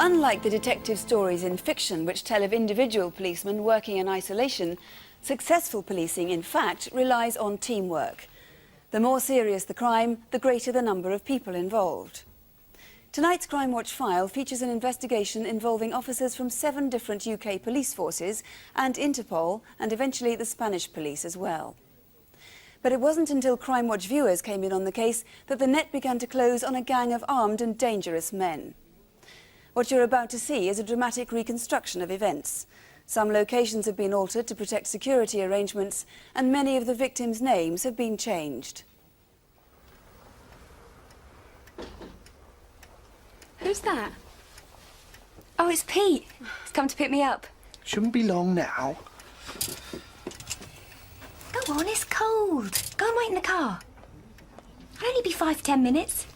Unlike the detective stories in fiction which tell of individual policemen working in isolation, successful policing, in fact, relies on teamwork. The more serious the crime, the greater the number of people involved. Tonight's Crimewatch file features an investigation involving officers from 7 different UK police forces and Interpol, and eventually the Spanish police as well. But it wasn't until Crimewatch viewers came in on the case that the net began to close on a gang of armed and dangerous men. What you're about to see is a dramatic reconstruction of events. Some locations have been altered to protect security arrangements, and many of the victims' names have been changed. Who's that? Oh, it's Pete. He's come to pick me up. Shouldn't be long now. Go on, it's cold. Go and wait in the car. It'll only be 5 to 10 minutes.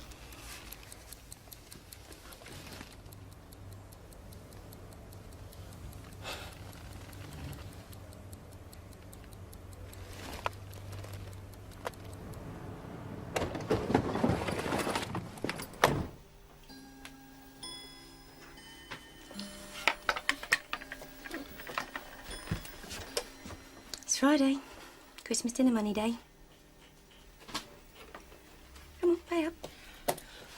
It's Friday. Christmas dinner money day. Come on, pay up.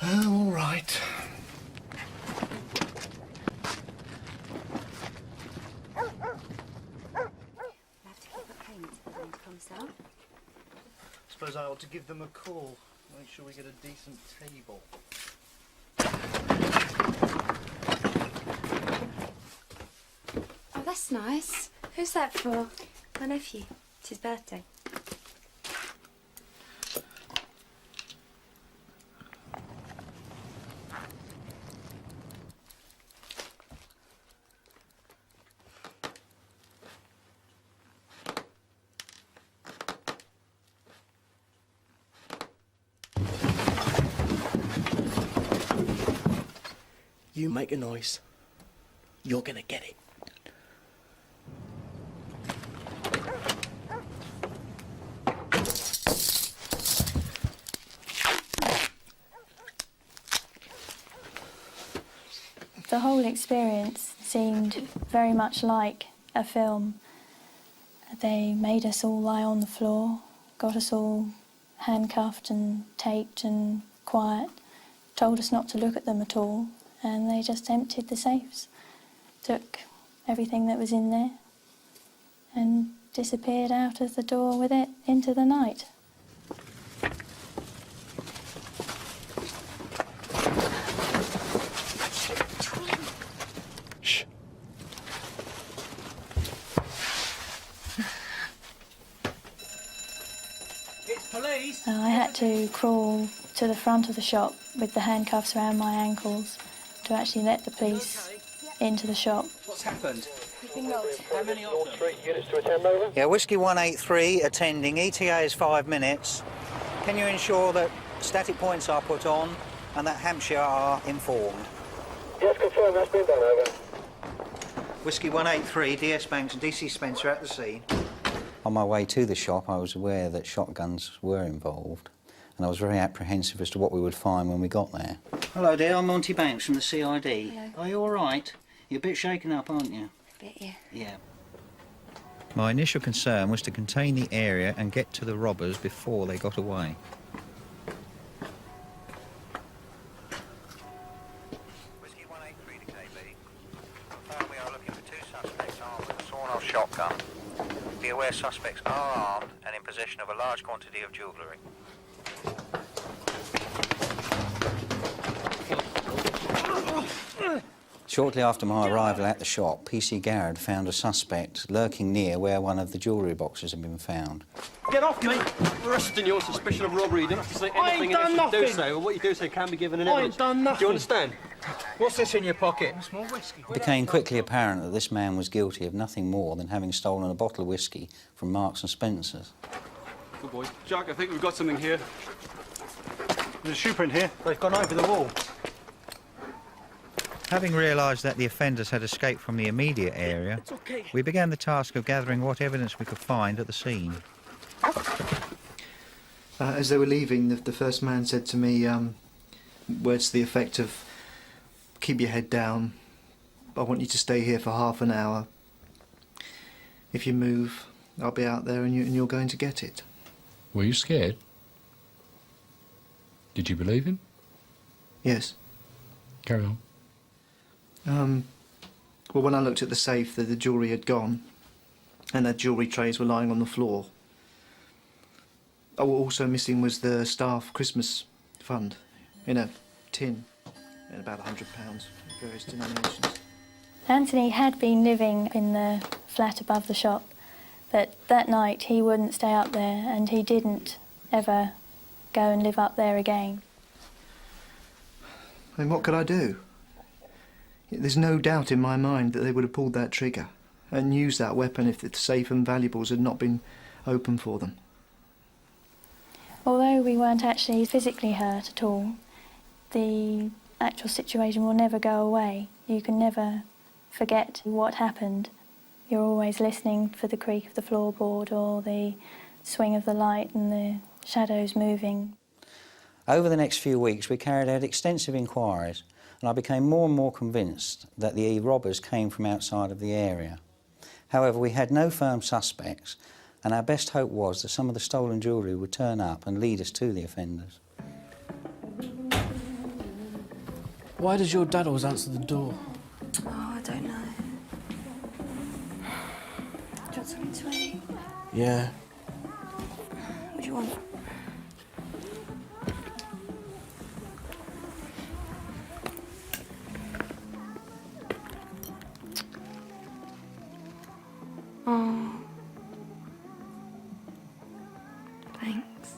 All right. We'll have to keep a payment to the bank on sale. Suppose I ought to give them a call. Make sure we get a decent table. Oh, that's nice. Who's that for? My nephew. It's his birthday. You make a noise, you're gonna get it. The whole experience seemed very much like a film. They made us all lie on the floor, got us all handcuffed and taped and quiet, told us not to look at them at all, and they just emptied the safes, took everything that was in there and disappeared out of the door with it into the night. I had to crawl to the front of the shop with the handcuffs around my ankles to actually let the police into the shop. What's happened? We've been robbed. How many of them? 3 units to attend, over. Yeah, Whiskey 183 attending. ETA is 5 minutes. Can you ensure that static points are put on and that Hampshire are informed? Yes, confirm, that's been done, over. Whiskey 183, DS Banks and DC Spencer at the scene. On my way to the shop, I was aware that shotguns were involved, and I was very apprehensive as to what we would find when we got there. Hello dear, I'm Monty Banks from the CID. Hello. Are you all right? You're a bit shaken up, aren't you? A bit, yeah. Yeah. My initial concern was to contain the area and get to the robbers before they got away. Whiskey 183 to KB. Confirm we are looking for 2 suspects armed with a sawn-off shotgun. Be aware suspects are armed and in possession of a large quantity of jewellery. Shortly after my arrival at the shop, PC Garrett found a suspect lurking near where one of the jewellery boxes had been found. Get off me! Arresting you on suspicion of robbery. You don't have to say anything unless you do so. Well, what you do say can be given an evidence. I ain't done nothing. Do you understand? What's this in your pocket? It's more whiskey. It became quickly apparent that this man was guilty of nothing more than having stolen a bottle of whiskey from Marks and Spencer's. Good boy. Jack, I think we've got something here. There's a shoe print here. They've gone over the wall. Having realised that the offenders had escaped from the immediate area, we began the task of gathering what evidence we could find at the scene. As they were leaving, the first man said to me words to the effect of, keep your head down. I want you to stay here for half an hour. If you move, I'll be out there and you're going to get it. Were you scared? Did you believe him? Yes. Carry on. Well, when I looked at the safe, the jewellery had gone, and the jewellery trays were lying on the floor. Oh, also missing was the staff Christmas fund in a tin, and about £100, various denominations. Anthony had been living in the flat above the shop, but that night he wouldn't stay up there, and he didn't ever go and live up there again. I mean, what could I do? There's no doubt in my mind that they would have pulled that trigger and used that weapon if the safe and valuables had not been open for them. Although we weren't actually physically hurt at all, the actual situation will never go away. You can never forget what happened. You're always listening for the creak of the floorboard or the swing of the light and the shadows moving. Over the next few weeks, we carried out extensive inquiries, and I became more and more convinced that the robbers came from outside of the area. However, we had no firm suspects, and our best hope was that some of the stolen jewellery would turn up and lead us to the offenders. Why does your dad always answer the door? Oh, I don't know. Do you want something to eat? Yeah. What do you want? Oh. Thanks.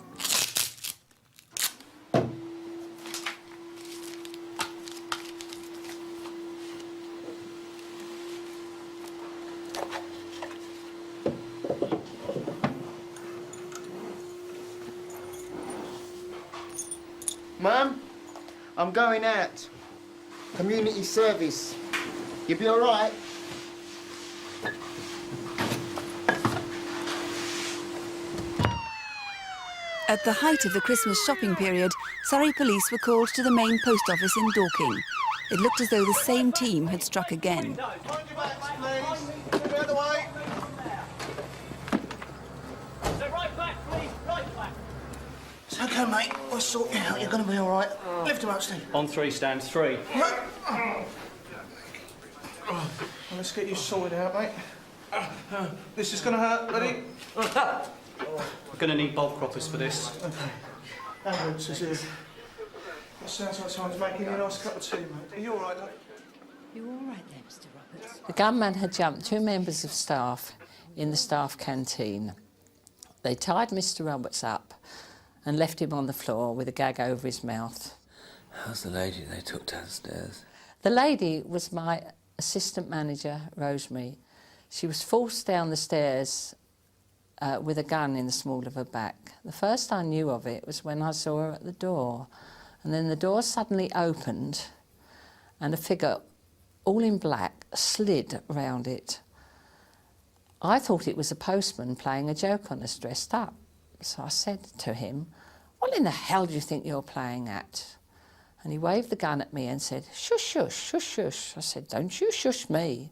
Mum, I'm going out. Community service. You be all right? At the height of the Christmas shopping period, Surrey Police were called to the main post office in Dorking. It looked as though the same team had struck again. It's okay, mate. We'll sort you out. You're going to be all right. Lift him up, Steve. On 3 stands 3. Let's get you sorted out, mate. This is going to hurt, ready? We're going to need bulk croppers for this. Okay. Ambulance is here. It sounds like someone's making you a nice cup of tea, mate. Are you all right, love? You all right there, Mr. Roberts? The gunman had jumped 2 members of staff in the staff canteen. They tied Mr. Roberts up and left him on the floor with a gag over his mouth. How's the lady they took downstairs? The lady was my assistant manager, Rosemary. She was forced down the stairs with a gun in the small of her back. The first I knew of it was when I saw her at the door. And then the door suddenly opened and a figure, all in black, slid round it. I thought it was a postman playing a joke on us dressed up. So I said to him, "What in the hell do you think you're playing at?" And he waved the gun at me and said, "Shush, shush, shush, shush." I said, "Don't you shush me."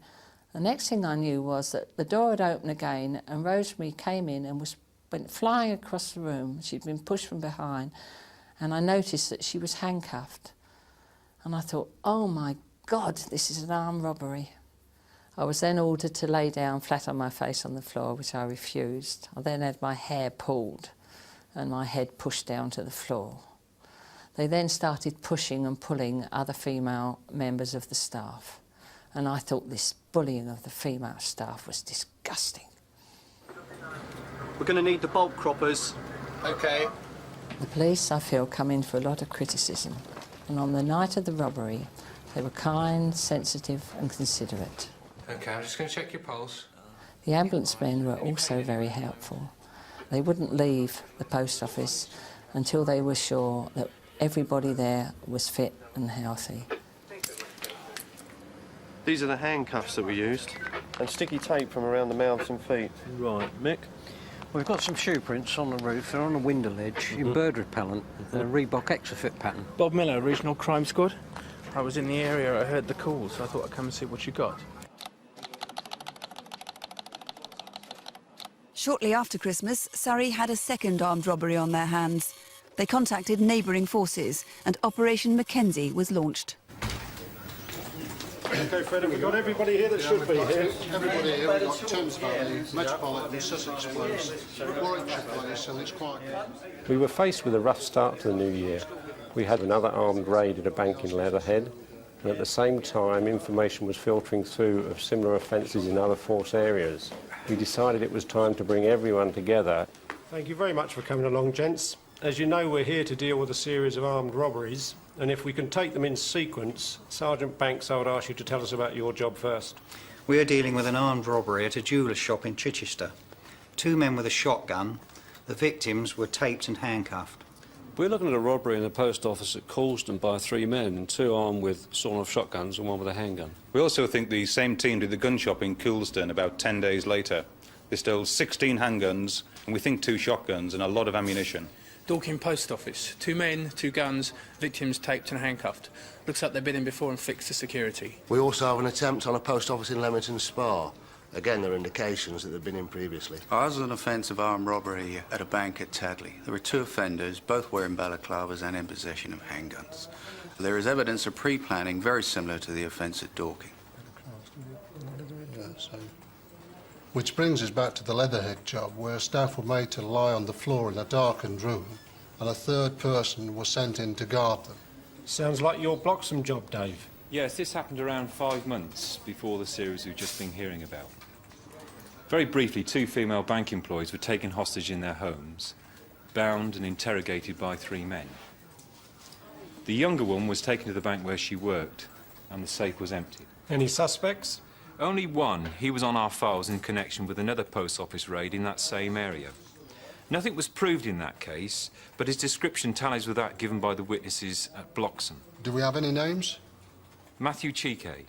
The next thing I knew was that the door had opened again and Rosemary came in and went flying across the room. She'd been pushed from behind and I noticed that she was handcuffed. And I thought, oh my God, this is an armed robbery. I was then ordered to lay down flat on my face on the floor, which I refused. I then had my hair pulled and my head pushed down to the floor. They then started pushing and pulling other female members of the staff. And I thought this bullying of the female staff was disgusting. We're going to need the bulk croppers. Okay. The police, I feel, come in for a lot of criticism. And on the night of the robbery, they were kind, sensitive and considerate. OK, I'm just going to check your pulse. The ambulance men were also very helpful. They wouldn't leave the post office until they were sure that everybody there was fit and healthy. These are the handcuffs that we used, and sticky tape from around the mouths and feet. Right, Mick? We've got some shoe prints on the roof, they're on the window ledge, in bird repellent, the Reebok Exafit pattern. Bob Miller, Regional Crime Squad. I was in the area, I heard the call, so I thought I'd come and see what you got. Shortly after Christmas, Surrey had a second armed robbery on their hands. They contacted neighbouring forces and Operation Mackenzie was launched. OK, Fred, have we got everybody here that should be here? Everybody here, we've got Thames Valley, Metropolitan, Sussex Police, Warwickshire Police, and it's quite... We were faced with a rough start to the new year. We had another armed raid at a bank in Leatherhead, and at the same time information was filtering through of similar offences in other force areas. We decided it was time to bring everyone together. Thank you very much for coming along, gents. As you know, we're here to deal with a series of armed robberies, and if we can take them in sequence, Sergeant Banks, I would ask you to tell us about your job first. We are dealing with an armed robbery at a jeweller's shop in Chichester. 2 men with a shotgun. The victims were taped and handcuffed. We're looking at a robbery in the post office at Colston by 3 men, 2 armed with sawn-off shotguns and 1 with a handgun. We also think the same team did the gun shop in Coulston about 10 days later. They stole 16 handguns and we think 2 shotguns and a lot of ammunition. Dorking Post Office. 2 men, 2 guns, victims taped and handcuffed. Looks like they've been in before and fixed the security. We also have an attempt on a post office in Leamington Spa. Again, there are indications that they've been in previously. Ours was an offence of armed robbery at a bank at Tadley. There were 2 offenders, both wearing balaclavas and in possession of handguns. There is evidence of pre-planning very similar to the offence at Dorking. Which brings us back to the Leatherhead job, where staff were made to lie on the floor in a darkened room, and a 3rd person was sent in to guard them. Sounds like your Bloxham job, Dave. Yes, this happened around 5 months before the series we've just been hearing about. Very briefly, 2 female bank employees were taken hostage in their homes, bound and interrogated by 3 men. The younger one was taken to the bank where she worked, and the safe was emptied. Any suspects? Only one. He was on our files in connection with another post office raid in that same area. Nothing was proved in that case, but his description tallies with that given by the witnesses at Bloxham. Do we have any names? Matthew Chike.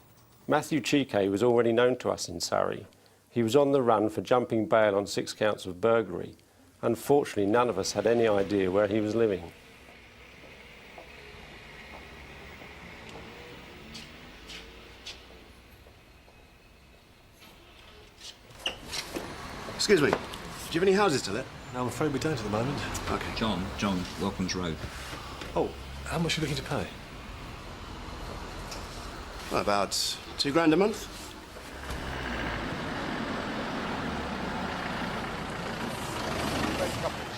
Matthew Chike was already known to us in Surrey. He was on the run for jumping bail on 6 counts of burglary. Unfortunately, none of us had any idea where he was living. Excuse me, do you have any houses to let? No, I'm afraid we don't at the moment. OK. John, Welcomes Road. Oh, how much are you looking to pay? Well, about £2 grand a month.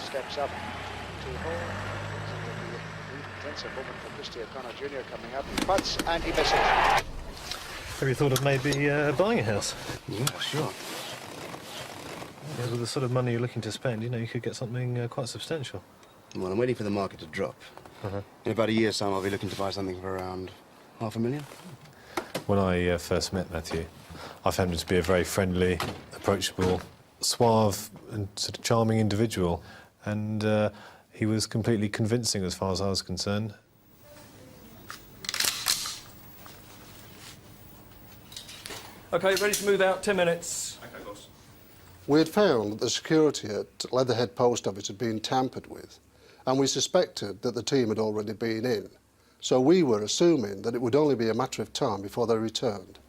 Steps up to hole. Gents, a moment for Christy O'Connor Jr. coming up. He putts and he misses. Have you thought of maybe buying a house? Yeah, sure. Yeah, with the sort of money you're looking to spend, you know, you could get something quite substantial. Well, I'm waiting for the market to drop. In about a year's time, I'll be looking to buy something for around £500,000. When I first met Matthew, I found him to be a very friendly, approachable, suave and sort of charming individual. And he was completely convincing as far as I was concerned. OK, ready to move out, 10 minutes. OK, boss. We had found that the security at Leatherhead Post Office had been tampered with, and we suspected that the team had already been in. So we were assuming that it would only be a matter of time before they returned.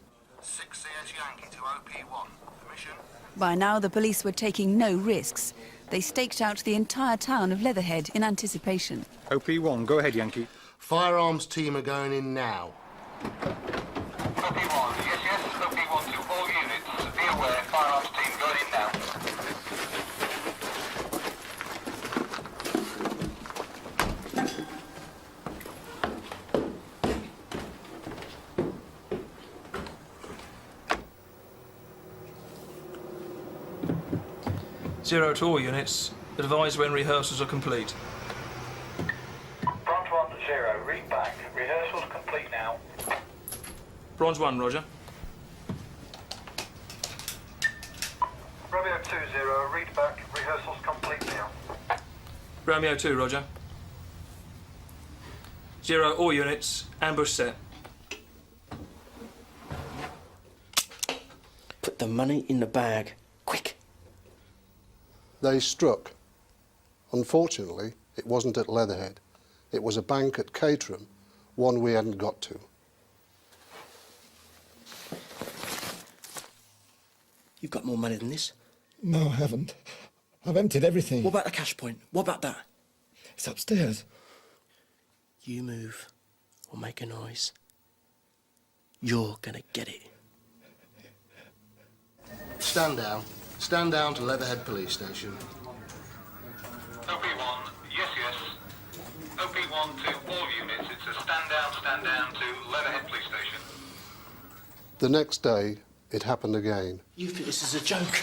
6 CS Yankee to OP1. Permission? By now, the police were taking no risks. They staked out the entire town of Leatherhead in anticipation. OP1, go ahead, Yankee. Firearms team are going in now. OP1, yes, OP1 to all units. Be aware, firearms team going in now. Zero to all units. Advise when rehearsals are complete. Bronze 1 0, read back. Rehearsals complete now. Bronze 1, roger. Romeo 2-0, read back. Rehearsals complete now. Romeo 2, roger. 0, all units. Ambush set. Put the money in the bag. Quick! They struck. Unfortunately, it wasn't at Leatherhead. It was a bank at Caterham, one we hadn't got to. You've got more money than this. No, I haven't. I've emptied everything. What about the cash point? What about that? It's upstairs. You move or make a noise, you're gonna get it. Stand down. Stand down to Leatherhead Police Station. OP1, yes. OP1 to all units. It's a stand down to Leatherhead Police Station. The next day, it happened again. You think this is a joke?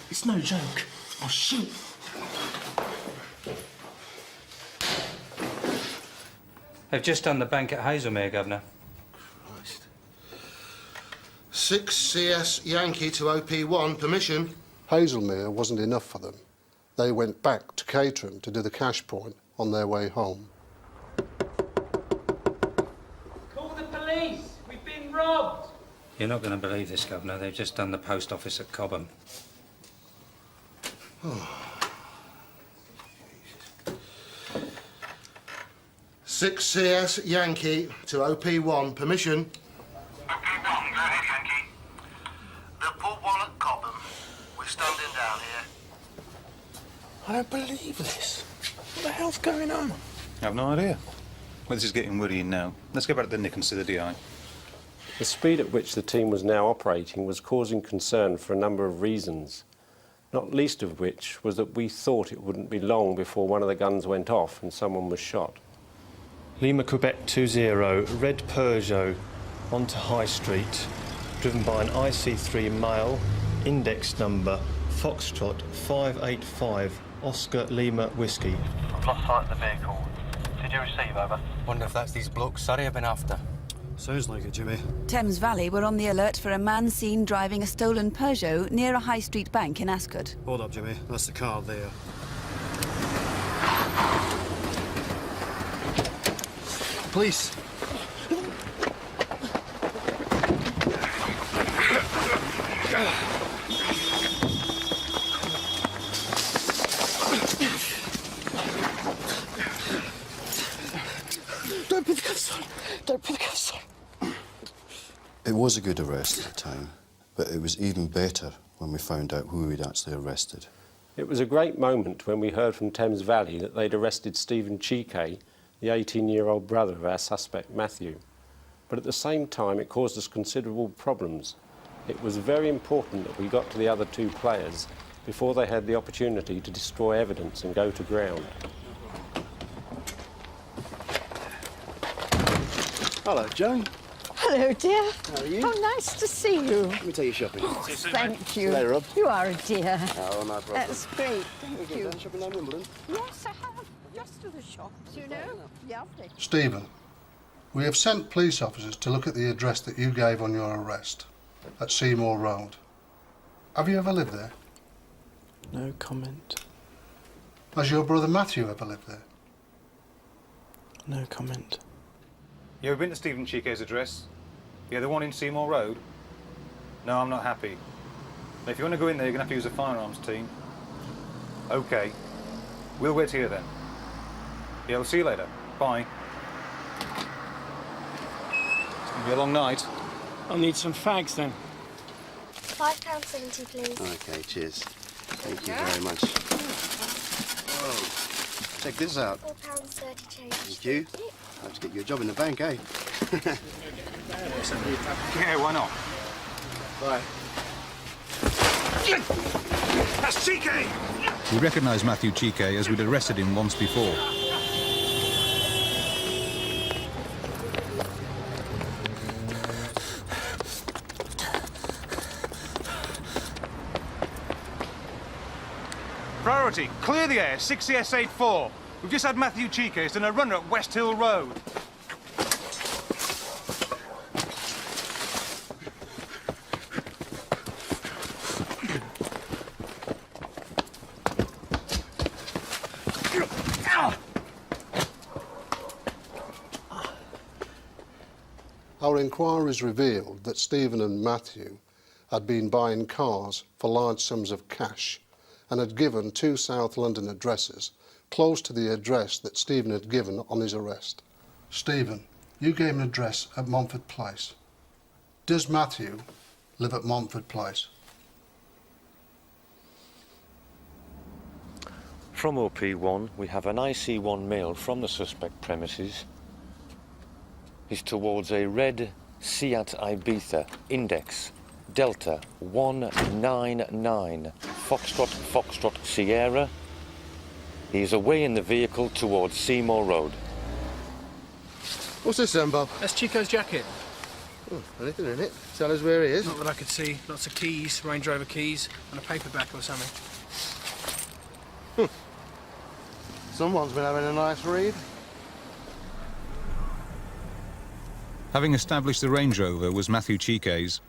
It's no joke. I'll shoot. They've just done the bank at Hazelmere, Governor. 6 CS Yankee to OP1, permission. Hazelmere wasn't enough for them. They went back to Caterham to do the cash point on their way home. Call the police! We've been robbed! You're not going to believe this, Governor. They've just done the post office at Cobham. Oh. 6 CS Yankee to OP1, permission. OP1, go ahead, Yankee. The put one at Cobham. We're standing down here. I don't believe this. What the hell's going on? I have no idea. Well, this is getting worrying now. Let's go back to the Nick and see the DI. The speed at which the team was now operating was causing concern for a number of reasons, not least of which was that we thought it wouldn't be long before one of the guns went off and someone was shot. Lima Quebec 20, red Peugeot, onto High Street, driven by an IC3 male, index number Foxtrot 585, Oscar Lima Whiskey. I've lost sight of the vehicle. Did you receive, over? Wonder if that's these blokes Surrey have been after. Sounds like it, Jimmy. Thames Valley were on the alert for a man seen driving a stolen Peugeot near a high street bank in Ascot. Hold up, Jimmy. That's the car there. Police. Don't put the cuffs on. Don't put the cuffs on. It was a good arrest at the time, but it was even better when we found out who we'd actually arrested. It was a great moment when we heard from Thames Valley that they'd arrested Stephen Chike, the 18-year-old brother of our suspect Matthew. But at the same time, it caused us considerable problems. It was very important that we got to the other two players before they had the opportunity to destroy evidence and go to ground. Hello, Joan. Hello, dear. How are you? How nice to see you. Let me take you shopping. Oh, thank you. See you later, Rob. You are a dear. Oh, no problem. That's great. Thank you. Shopping down Wimbledon? Yes, I have. Just to the shops, you know. Lovely. Stephen, we have sent police officers to look at the address that you gave on your arrest, at Seymour Road. Have you ever lived there? No comment. Has your brother Matthew ever lived there? No comment. You ever been to Stephen Chike's address? Yeah, the one in Seymour Road? No, I'm not happy. If you want to go in there, you're going to have to use a firearms team. OK. We'll wait here then. Yeah, we'll see you later. Bye. It's going to be a long night. I'll need some fags then. £5.70, please. OK, cheers. Thank you very much. Whoa. Check this out. £4.30 change. Thank you. I'll have to get you a job in the bank, eh? Yeah, why not? Bye. That's Chike! We recognise Matthew Chike as we'd arrested him once before. Priority, clear the air, 6CS84. We've just had Matthew Chike done a runner at West Hill Road. Our inquiries revealed that Stephen and Matthew had been buying cars for large sums of cash and had given 2 South London addresses close to the address that Stephen had given on his arrest. Stephen, you gave an address at Montford Place. Does Matthew live at Montford Place? From OP1, we have an IC1 male from the suspect premises. He's towards a red Seat Ibiza, index Delta 199, Foxtrot Sierra. He's away in the vehicle towards Seymour Road. What's this then, Bob? That's Chico's jacket. Oh, anything in it? Tell us where he is. Not that I could see. Lots of keys, Range Rover keys, and a paperback or something. Someone's been having a nice read. Having established the Range Rover was Matthew Chiquet's,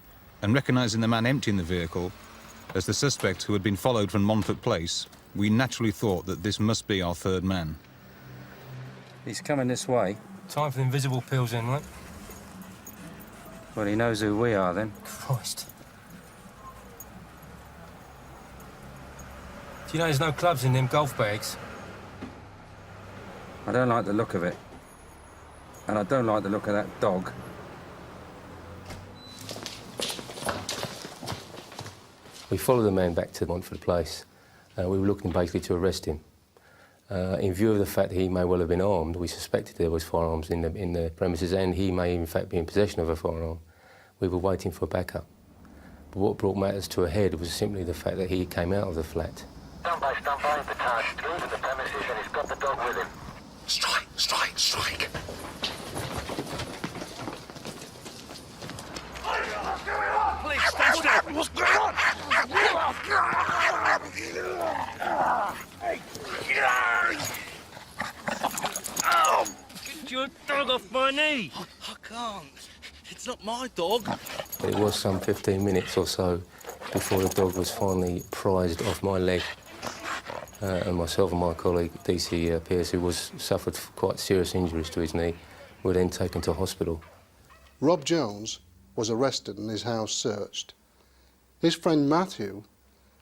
and recognising the man emptying the vehicle as the suspect who had been followed from Montfort Place, we naturally thought that this must be our third man. He's coming this way. Time for the invisible pills in, right? Well, he knows who we are, then. Christ. Do you know there's no clubs in them golf bags? I don't like the look of it. And I don't like the look of that dog. We followed the man back to Montfort Place. We were looking basically to arrest him. In view of the fact that he may well have been armed, we suspected there was firearms in the premises, and he may in fact be in possession of a firearm. We were waiting for backup. But what brought matters to a head was simply the fact that he came out of the flat. Stand by, the car's through to the premises and he's got the dog with him. Strike, strike, strike. Please, stand still. What's going on? Get your dog off my knee. I can't. It's not my dog. It was some 15 minutes or so before the dog was finally prized off my leg. And myself and my colleague, DC Pierce, who suffered quite serious injuries to his knee, were then taken to hospital. Rob Jones was arrested and his house searched. His friend Matthew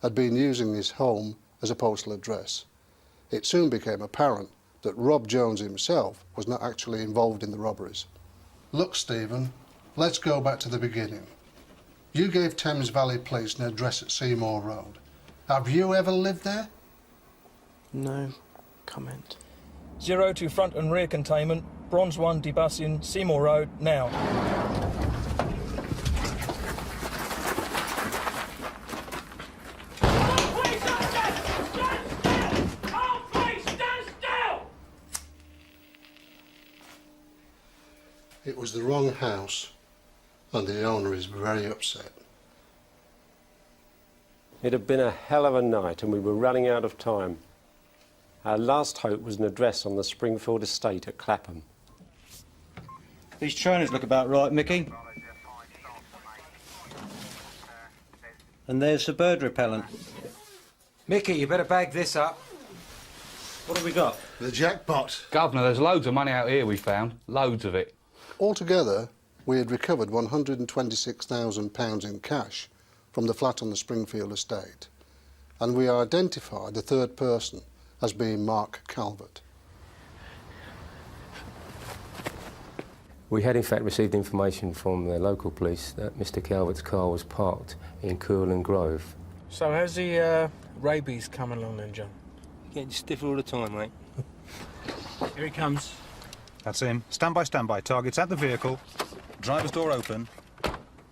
had been using his home as a postal address. It soon became apparent that Rob Jones himself was not actually involved in the robberies. Look, Stephen, let's go back to the beginning. You gave Thames Valley Police an address at Seymour Road. Have you ever lived there? No comment. 02 front and rear containment, Bronze 1 debussing, Seymour Road, now. It was the wrong house, and the owner is very upset. It had been a hell of a night, and we were running out of time. Our last hope was an address on the Springfield estate at Clapham. These trainers look about right, Mickey. And there's the bird repellent. Mickey, you better bag this up. What have we got? The jackpot. Governor, there's loads of money out here we found. Loads of it. Altogether, we had recovered £126,000 in cash from the flat on the Springfield estate, and we identified the third person as being Mark Calvert. We had in fact received information from the local police that Mr. Calvert's car was parked in Courland Grove. So how's the rabies coming along then, John? Getting stiffer all the time, mate. Here he comes. That's him. Stand by, target's at the vehicle. Driver's door open.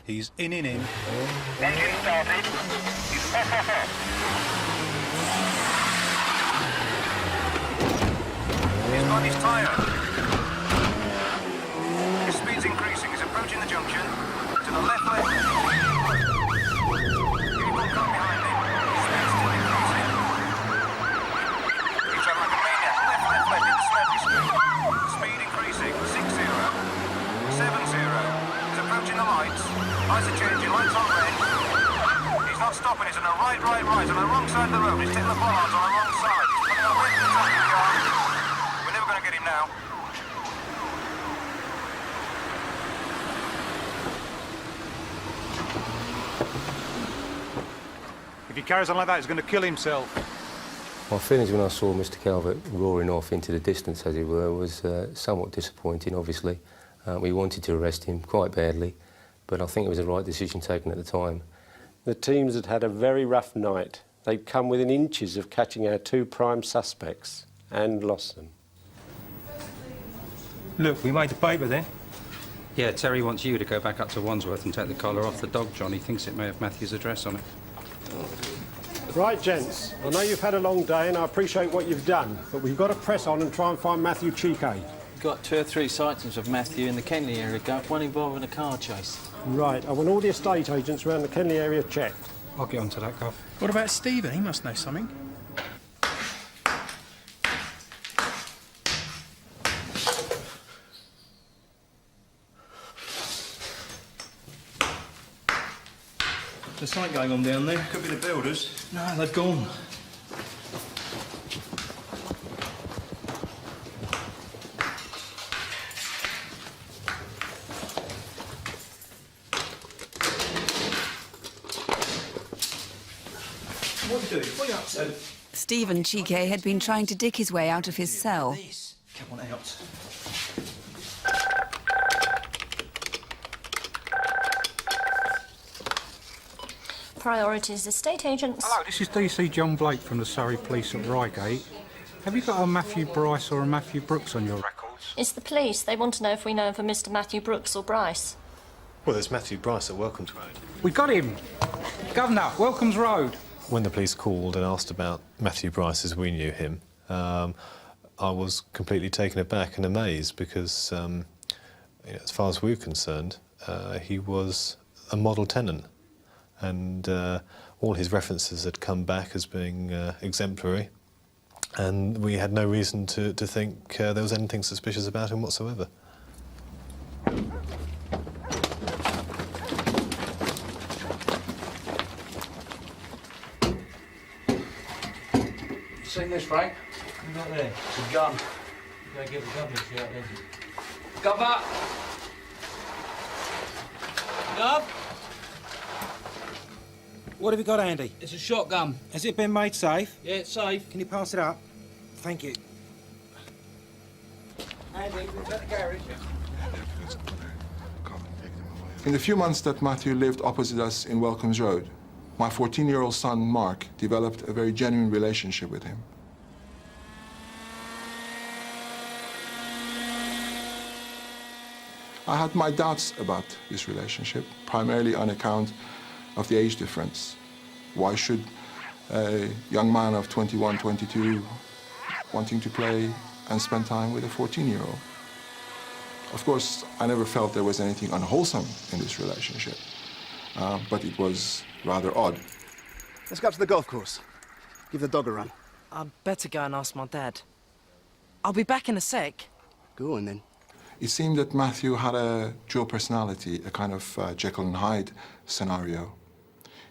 He's in. Engine started. He's off. He's got his tyre. His speed's increasing. He's approaching the junction. To the left. You've got car behind him. His speed's still increasing. He's driving like a maniac. Left, in the smoky street. Speed increasing. 60. 70. He's approaching the lights. Lights are changing. Lights on red. He's not stopping. He's on the right. On the wrong side of the road. He's taking the bollards on the wrong side. He's putting a red in the traffic car. We're never going to get him now. If he carries on like that, he's going to kill himself. My feelings when I saw Mr. Calvert roaring off into the distance, as it were, was somewhat disappointing, obviously. We wanted to arrest him quite badly, but I think it was the right decision taken at the time. The teams had had a very rough night. They'd come within inches of catching our 2 prime suspects and lost them. Look, we made the paper then. Yeah, Terry wants you to go back up to Wandsworth and take the collar off the dog, John. He thinks it may have Matthew's address on it. Right, gents. I know you've had a long day and I appreciate what you've done, but we've got to press on and try and find Matthew Chike. Got 2 or 3 sightings of Matthew in the Kenley area, Gov, one involving a car chase. Right, I want all the estate agents around the Kenley area checked. I'll get onto that, Gov. What about Stephen? He must know something. There's something going on down there. Could be the builders. No, they've gone. What are you doing? What are you up to? Stephen Chike had been trying to dig his way out of his cell. Come on out. Priorities estate agents. Hello, this is DC John Blake from the Surrey Police at Reigate. Have you got a Matthew Bryce or a Matthew Brooks on your records? It's the police. They want to know if we know of a Mr. Matthew Brooks or Bryce. Well, there's Matthew Bryce at Welcomes Road. We got him! Governor, Welcomes Road. When the police called and asked about Matthew Bryce as we knew him, I was completely taken aback and amazed because, as far as we were concerned, he was a model tenant. And all his references had come back as being exemplary, and we had no reason to think there was anything suspicious about him whatsoever. Seen this, Frank? What you got there? It's a gun. You gotta give the governor a shout, then. Governor! Gov? What have you got, Andy? It's a shotgun. Has it been made safe? Yeah, it's safe. Can you pass it up? Thank you. Andy, we've got the garage. In the few months that Matthew lived opposite us in Welcomes Road, my 14-year-old son, Mark, developed a very genuine relationship with him. I had my doubts about this relationship, primarily on account of the age difference. Why should a young man of 21, 22 wanting to play and spend time with a 14-year-old? Of course, I never felt there was anything unwholesome in this relationship, but it was rather odd. Let's go up to the golf course. Give the dog a run. I'd better go and ask my dad. I'll be back in a sec. Go on, then. It seemed that Matthew had a dual personality, a kind of Jekyll and Hyde scenario.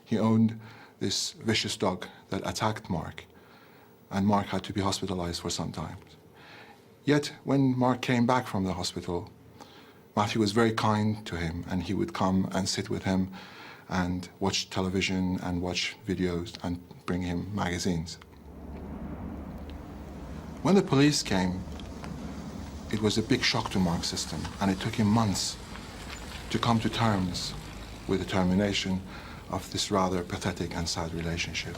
He owned this vicious dog that attacked Mark, and Mark had to be hospitalized for some time. Yet, when Mark came back from the hospital, Matthew was very kind to him, and he would come and sit with him and watch television and watch videos and bring him magazines. When the police came, it was a big shock to Mark's system, and it took him months to come to terms with the termination of this rather pathetic and sad relationship.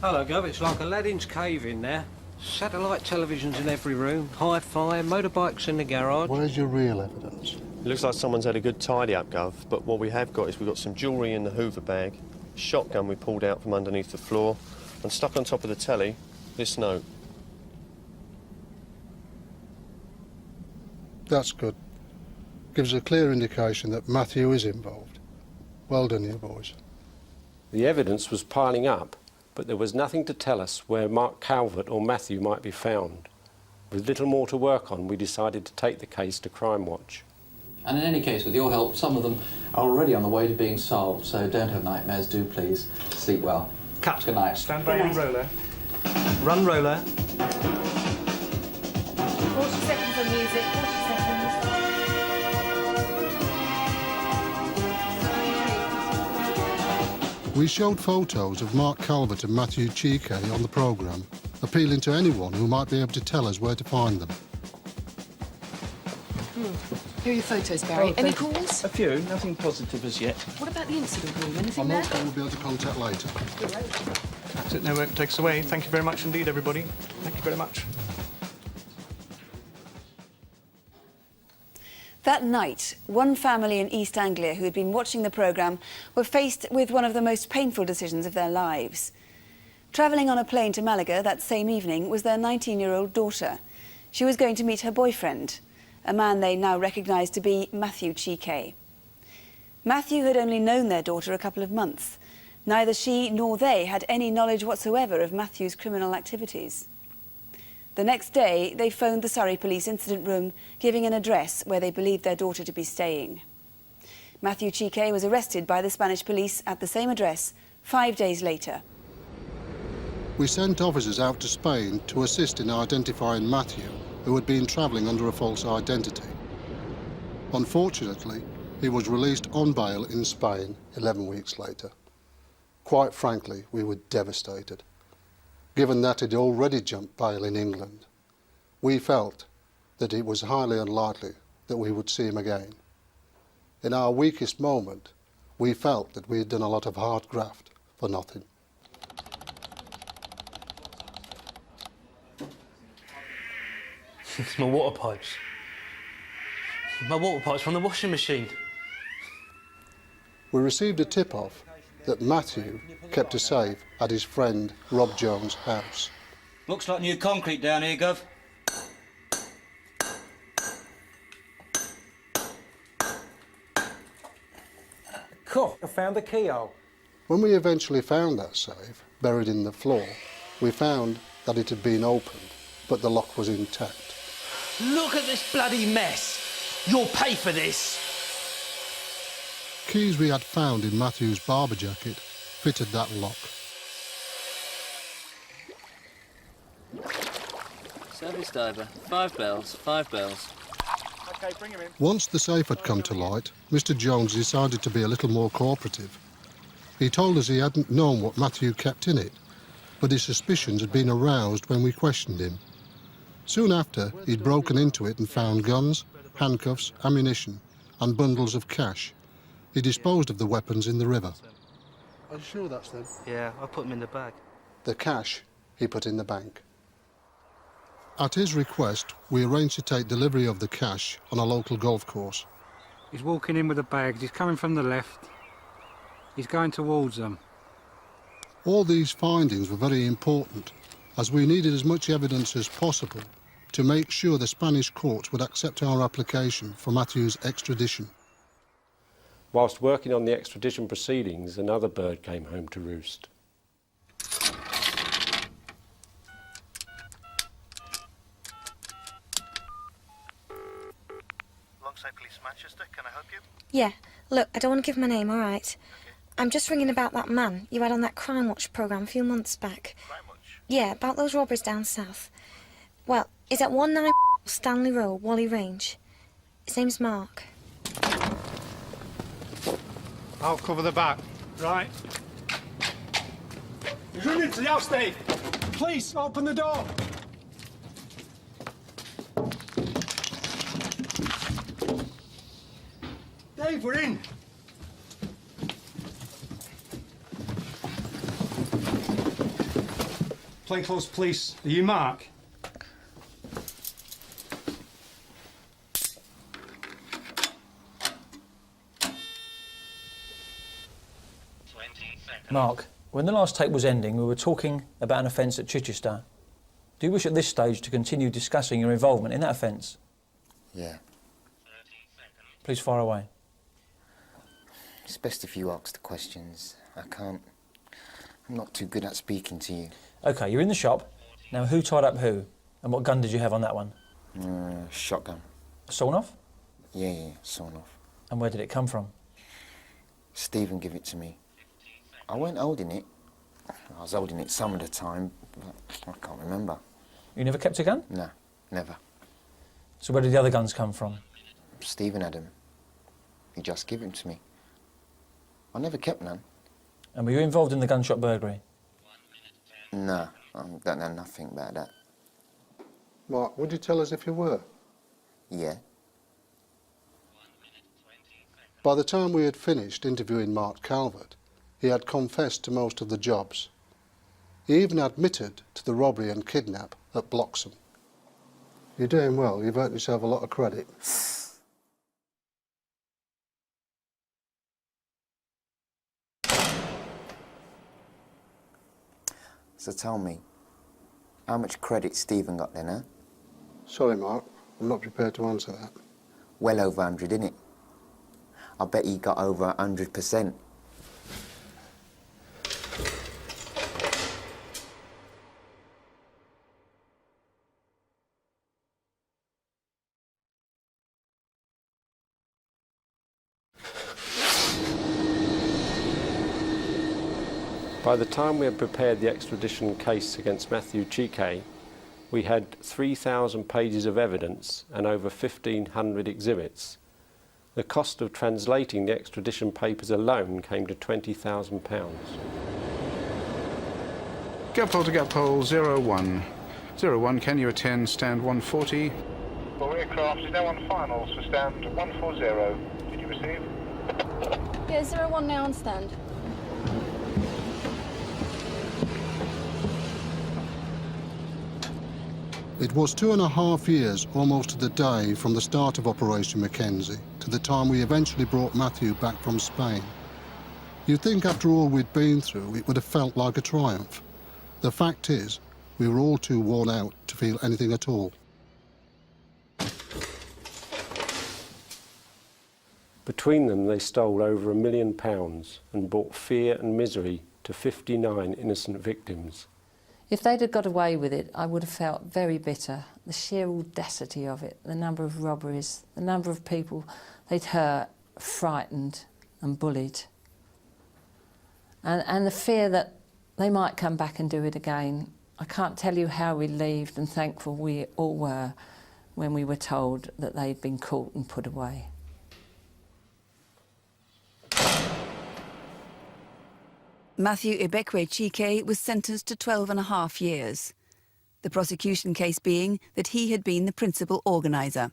Hello, Gov. It's like Aladdin's cave in there. Satellite televisions in every room, hi-fi, motorbikes in the garage. Where's your real evidence? It looks like someone's had a good tidy up, Gov, but what we have got is we've got some jewellery in the Hoover bag, a shotgun we pulled out from underneath the floor, and stuck on top of the telly, this note. That's good. Gives a clear indication that Matthew is involved. Well done, you boys. The evidence was piling up, but there was nothing to tell us where Mark Calvert or Matthew might be found. With little more to work on, we decided to take the case to Crimewatch. And in any case, with your help, some of them are already on the way to being solved, so don't have nightmares, do please. Sleep well. Cut. Good night. Stand by and roller. Run roller. 40 seconds of music, 40 seconds. We showed photos of Mark Calvert and Matthew Chike on the programme, appealing to anyone who might be able to tell us where to find them. Here are your photos, Barry. Oh, Any thank you. calls? A few, nothing positive as yet. What about the incident room? Anything I'm there? okay, we'll be able to contact later. That's it, no work takes away. Thank you very much indeed, everybody. Thank you very much. That night, one family in East Anglia who had been watching the programme were faced with one of the most painful decisions of their lives. Travelling on a plane to Malaga that same evening was their 19-year-old daughter. She was going to meet her boyfriend, a man they now recognise to be Matthew Chike. Matthew had only known their daughter a couple of months. Neither she nor they had any knowledge whatsoever of Matthew's criminal activities. The next day, they phoned the Surrey Police incident room, giving an address where they believed their daughter to be staying. Matthew Chike was arrested by the Spanish police at the same address 5 days later. We sent officers out to Spain to assist in identifying Matthew, who had been travelling under a false identity. Unfortunately, he was released on bail in Spain 11 weeks later. Quite frankly, we were devastated. Given that he'd already jumped bail in England, we felt that it was highly unlikely that we would see him again. In our weakest moment, we felt that we had done a lot of hard graft for nothing. It's my water pipes. My water pipes from the washing machine. We received a tip-off that Matthew kept a safe at his friend Rob Jones' house. Looks like new concrete down here, Gov. Cool, I found the keyhole. When we eventually found that safe, buried in the floor, we found that it had been opened, but the lock was intact. Look at this bloody mess. You'll pay for this. Keys we had found in Matthew's barber jacket fitted that lock. Service diver. 5 bells, 5 bells. OK, bring him in. Once the safe had come to light, Mr. Jones decided to be a little more cooperative. He told us he hadn't known what Matthew kept in it, but his suspicions had been aroused when we questioned him. Soon after, he'd broken into it and found guns, handcuffs, ammunition, and bundles of cash. He disposed of the weapons in the river. Are you sure that's them? Yeah, I put them in the bag. The cash he put in the bank. At his request, we arranged to take delivery of the cash on a local golf course. He's walking in with the bags. He's coming from the left. He's going towards them. All these findings were very important, as we needed as much evidence as possible to make sure the Spanish courts would accept our application for Matthew's extradition. Whilst working on the extradition proceedings, another bird came home to roost. Alongside Police Manchester, can I help you? Yeah, look, I don't want to give my name, all right? I'm just ringing about that man you had on that Crimewatch programme a few months back. Crimewatch? Yeah, about those robberies down south. Well, he's at 19 Stanley Road, Whalley Range. His name's Mark. I'll cover the back. Right. Run into the house, Dave. Please, open the door. Dave, we're in. Plainclothes police. Are you Mark? Mark, when the last tape was ending, we were talking about an offence at Chichester. Do you wish at this stage to continue discussing your involvement in that offence? Yeah. Please fire away. It's best if you ask the questions. I'm not too good at speaking to you. OK, you're in the shop. Now, who tied up who? And what gun did you have on that one? Shotgun. Sawn off? Yeah, sawn off. And where did it come from? Stephen gave it to me. I weren't holding it. I was holding it some of the time, but I can't remember. You never kept a gun? No, never. So where did the other guns come from? Stephen had them. He just gave them to me. I never kept none. And were you involved in the gunshot burglary? No, I don't know nothing about that. Mark, would you tell us if you were? Yeah. By the time we had finished interviewing Mark Calvert, he had confessed to most of the jobs. He even admitted to the robbery and kidnap at Bloxham. You're doing well. You've earned yourself a lot of credit. So tell me, how much credit Stephen got then, huh? Sorry, Mark. I'm not prepared to answer that. Well over 100, innit? I bet he got over 100%. By the time we had prepared the extradition case against Matthew Chike, we had 3,000 pages of evidence and over 1,500 exhibits. The cost of translating the extradition papers alone came to £20,000. Gutpole to Gutpole, 01. 01, can you attend stand 140? Well, aircraft is now on finals for stand 140. Did you receive? Yeah, 01 now on stand. It was 2.5 years, almost to the day, from the start of Operation Mackenzie to the time we eventually brought Matthew back from Spain. You'd think after all we'd been through, it would have felt like a triumph. The fact is, we were all too worn out to feel anything at all. Between them, they stole over £1 million and brought fear and misery to 59 innocent victims. If they'd have got away with it, I would have felt very bitter. The sheer audacity of it, the number of robberies, the number of people they'd hurt, frightened and bullied. And the fear that they might come back and do it again. I can't tell you how relieved and thankful we all were when we were told that they'd been caught and put away. Matthew Ibekwe Chike was sentenced to 12.5 years. The prosecution case being that he had been the principal organiser.